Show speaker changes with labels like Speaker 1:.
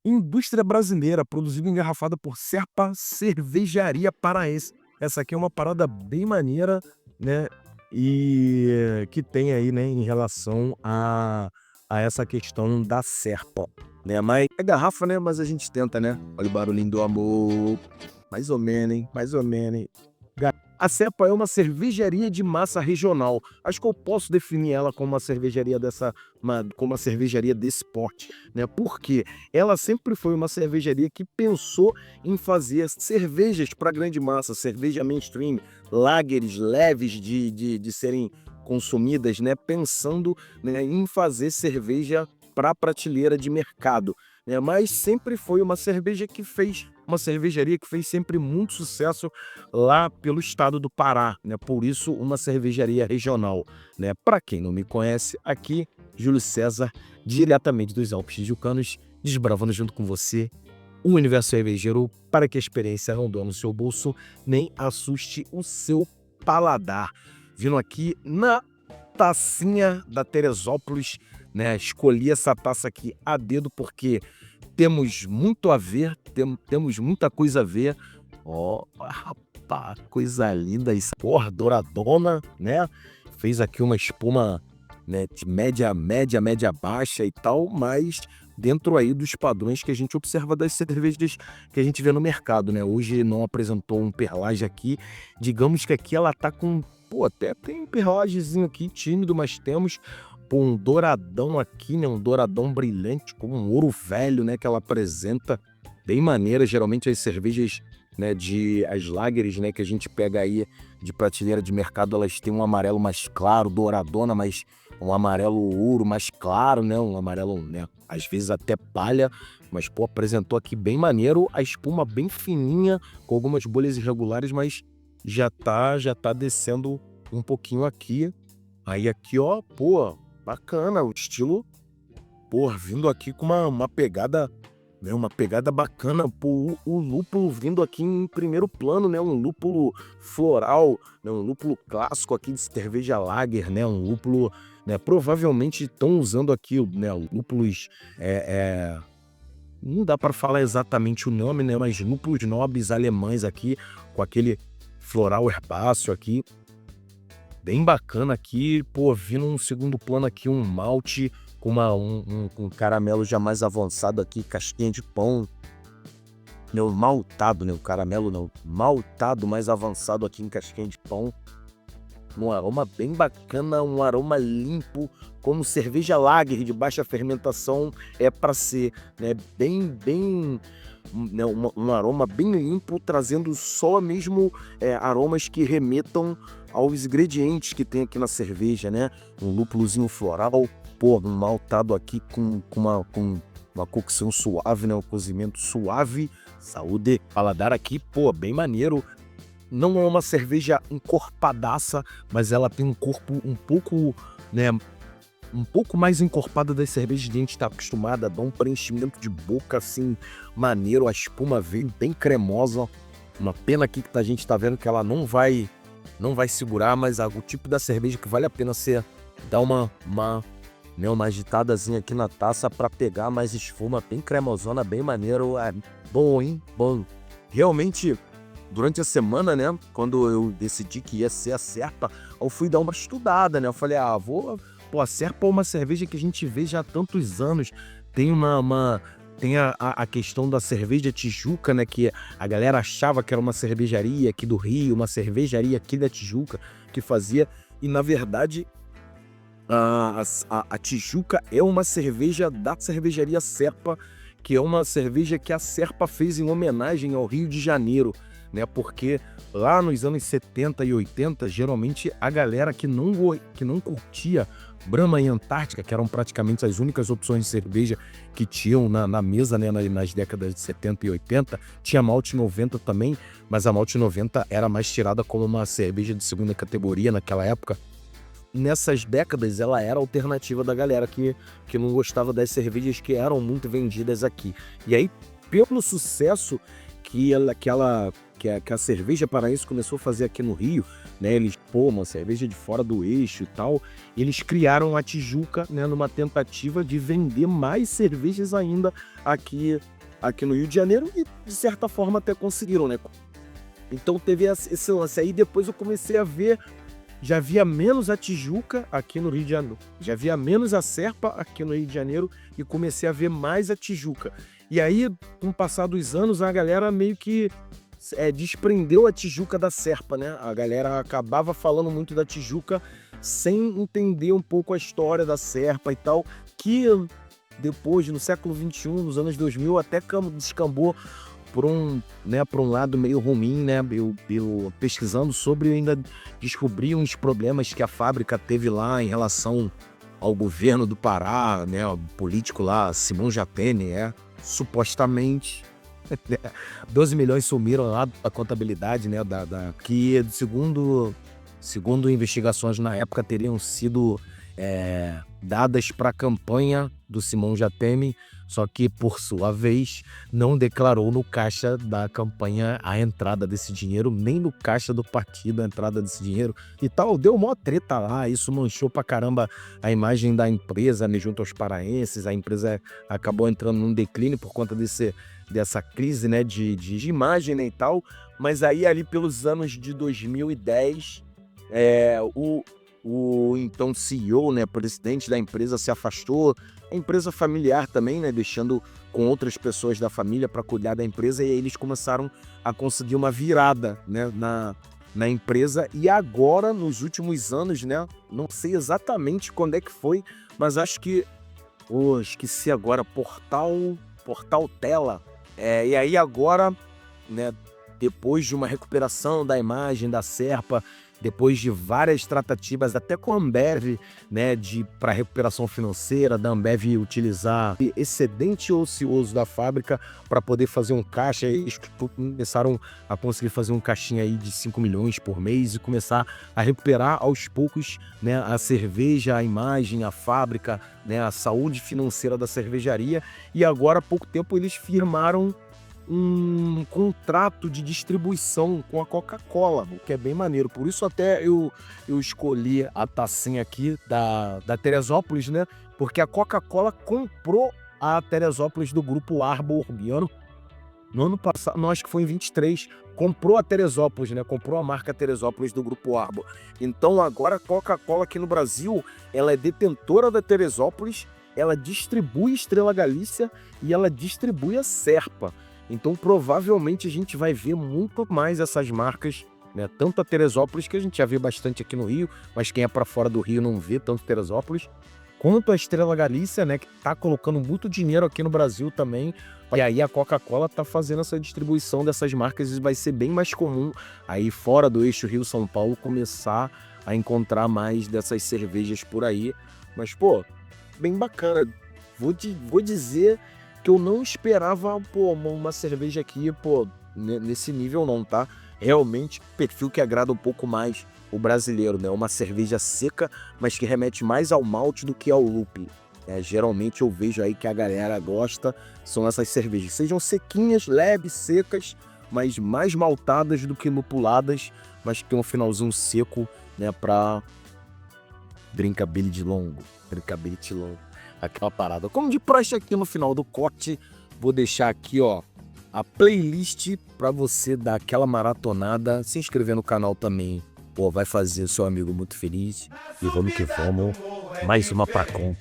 Speaker 1: Indústria brasileira, produzida e engarrafada por Serpa Cervejaria Paraense. Essa aqui é uma parada bem maneira, né, e que tem aí, né, em relação a essa questão da Serpa, né, mas é garrafa, né, mas a gente tenta, né. Olha o barulhinho do amor, mais ou menos, hein, mais ou menos, hein. A Cepa é uma cervejaria de massa regional. Acho que eu posso definir ela como uma cervejaria como uma cervejaria desse porte, né? Porque ela sempre foi uma cervejaria que pensou em fazer cervejas para grande massa, cerveja mainstream, lagers leves de serem consumidas, né? Pensando, né, em fazer cerveja para prateleira de mercado, né? Mas sempre foi uma cervejaria que fez sempre muito sucesso lá pelo estado do Pará, né? Por isso uma cervejaria regional, né? Para quem não me conhece, aqui Júlio César, diretamente dos Alpes Tijucanos, desbravando junto com você o universo cervejeiro para que a experiência não doa no seu bolso nem assuste o seu paladar. Vindo aqui na tacinha da Teresópolis, né? Escolhi essa taça aqui a dedo porque temos muito a ver, temos muita coisa a ver. Ó, rapaz, coisa linda isso. Porra, douradona, né? Fez aqui uma espuma, né, de média baixa e tal, mas dentro aí dos padrões que a gente observa das cervejas que a gente vê no mercado, né? Hoje não apresentou um perlage aqui. Digamos que aqui ela tá com, pô, até tem um perlagezinho aqui tímido, mas temos pô, um douradão aqui, né? Um douradão brilhante, como um ouro velho, né? Que ela apresenta, bem maneira. Geralmente as cervejas, né, as lagers, né, que a gente pega aí de prateleira de mercado, elas têm um amarelo mais claro, douradona, mas um amarelo ouro mais claro, né? Um amarelo, né, às vezes até palha, mas pô, apresentou aqui bem maneiro, a espuma bem fininha, com algumas bolhas irregulares, mas já tá descendo um pouquinho aqui. Aí aqui, ó, pô, bacana, o estilo, pô, vindo aqui com uma pegada, né, uma pegada bacana, pô, o lúpulo vindo aqui em primeiro plano, né, um lúpulo floral, né, um lúpulo clássico aqui de cerveja lager, né, um lúpulo, né, provavelmente estão usando aqui, né, lúpulos, não dá para falar exatamente o nome, né, mas lúpulos nobres alemães aqui, com aquele floral herbáceo aqui, bem bacana aqui, pô, vindo um segundo plano aqui, um malte com um caramelo já mais avançado aqui, casquinha de pão, né, o maltado, né, o caramelo não, maltado mais avançado aqui em casquinha de pão, um aroma bem bacana, um aroma limpo, como cerveja lager de baixa fermentação é para ser, né, né, um aroma bem limpo, trazendo só mesmo aromas que remetam aos ingredientes que tem aqui na cerveja, né? Um lúpulozinho floral, pô, um maltado aqui com uma cocção suave, né? Um cozimento suave, saúde, paladar aqui, pô, bem maneiro. Não é uma cerveja encorpadaça, mas ela tem um corpo um pouco, né, um pouco mais encorpada das cervejas que a gente está acostumado a dar um preenchimento de boca assim, maneiro, a espuma veio bem cremosa. Uma pena aqui que a gente tá vendo que ela não vai segurar, mas o tipo da cerveja que vale a pena você dar né, uma agitadazinha aqui na taça para pegar mais espuma, bem cremosona, bem maneiro. É bom, hein? Bom. Realmente, durante a semana, né, quando eu decidi que ia ser a Serpa, eu fui dar uma estudada, né? Eu falei, pô, a Serpa é uma cerveja que a gente vê já há tantos anos. Tem tem a questão da cerveja Tijuca, né, que a galera achava que era uma cervejaria aqui do Rio, uma cervejaria aqui da Tijuca que fazia, e na verdade a Tijuca é uma cerveja da cervejaria Serpa, que é uma cerveja que a Serpa fez em homenagem ao Rio de Janeiro, né? Porque lá nos anos 70 e 80, geralmente a galera que não curtia Brahma e Antártica, que eram praticamente as únicas opções de cerveja que tinham na mesa, né, nas décadas de 70 e 80, tinha Malte 90 também, mas a Malte 90 era mais tirada como uma cerveja de segunda categoria naquela época. Nessas décadas, ela era a alternativa da galera que não gostava das cervejas que eram muito vendidas aqui. E aí, pelo sucesso que a cerveja paraense começou a fazer aqui no Rio, né? Eles, pô, uma cerveja de fora do eixo e tal, eles criaram a Tijuca, né? Numa tentativa de vender mais cervejas ainda aqui aqui no Rio de Janeiro e, de certa forma, até conseguiram, né? Então teve esse lance. Aí depois eu comecei a ver, já havia menos a Tijuca aqui no Rio de Janeiro, já havia menos a Serpa aqui no Rio de Janeiro e comecei a ver mais a Tijuca. E aí, com o passar dos anos, a galera meio que desprendeu a Tijuca da Serpa, né? A galera acabava falando muito da Tijuca sem entender um pouco a história da Serpa e tal, que depois, no século XXI, nos anos 2000, até descambou por um lado meio ruim, né? Eu pesquisando sobre, eu ainda descobri uns problemas que a fábrica teve lá em relação ao governo do Pará, né? O político lá, Simão Jatene, supostamente 12 milhões sumiram lá da contabilidade, né? Que segundo investigações na época teriam sido dadas para a campanha do Simão Jatene, só que, por sua vez, não declarou no caixa da campanha a entrada desse dinheiro, nem no caixa do partido a entrada desse dinheiro e tal. Deu mó treta lá, isso manchou pra caramba a imagem da empresa, né, junto aos paraenses. A empresa acabou entrando num declínio por conta dessa crise, né, de imagem, né, e tal. Mas aí, ali pelos anos de 2010, o então CEO, né, presidente da empresa, se afastou. A empresa familiar também, né, deixando com outras pessoas da família para cuidar da empresa, e aí eles começaram a conseguir uma virada, né, na empresa. E agora, nos últimos anos, né, não sei exatamente quando é que foi, mas acho que, esqueci agora, Portal Tela. E aí agora, né, depois de uma recuperação da imagem da Serpa, depois de várias tratativas até com a Ambev, né, para recuperação financeira, da Ambev utilizar excedente ocioso da fábrica para poder fazer um caixa, e eles começaram a conseguir fazer um caixinha aí de 5 milhões por mês e começar a recuperar aos poucos, né, a cerveja, a imagem, a fábrica, né, a saúde financeira da cervejaria. E agora, há pouco tempo, eles firmaram um contrato de distribuição com a Coca-Cola, o que é bem maneiro. Por isso até eu escolhi a tacinha aqui da Teresópolis, né? Porque a Coca-Cola comprou a Teresópolis do grupo Arbor. No ano passado, não, acho que foi em 23, comprou a Teresópolis, né? Comprou a marca Teresópolis do grupo Arbor. Então agora a Coca-Cola aqui no Brasil, ela é detentora da Teresópolis, ela distribui Estrela Galícia e ela distribui a Serpa. Então, provavelmente, a gente vai ver muito mais essas marcas, né? Tanto a Teresópolis, que a gente já vê bastante aqui no Rio, mas quem é para fora do Rio não vê tanto Teresópolis, quanto a Estrela Galícia, né? Que está colocando muito dinheiro aqui no Brasil também. E aí a Coca-Cola está fazendo essa distribuição dessas marcas e vai ser bem mais comum aí fora do eixo Rio-São Paulo começar a encontrar mais dessas cervejas por aí. Mas, pô, bem bacana. Vou dizer que eu não esperava, pô, uma cerveja aqui, pô, nesse nível não, tá? Realmente, perfil que agrada um pouco mais o brasileiro, né? Uma cerveja seca, mas que remete mais ao malte do que ao lúpulo. Geralmente eu vejo aí que a galera gosta, são essas cervejas. Sejam sequinhas, leves, secas, mas mais maltadas do que lupuladas, mas que tem um finalzinho seco, né? Pra drinkability longo. Aquela parada. Como de praxe, aqui no final do corte, vou deixar aqui, ó, a playlist para você dar aquela maratonada, se inscrever no canal também. Pô, vai fazer seu amigo muito feliz. E vamos que vamos. Mais uma pra conta.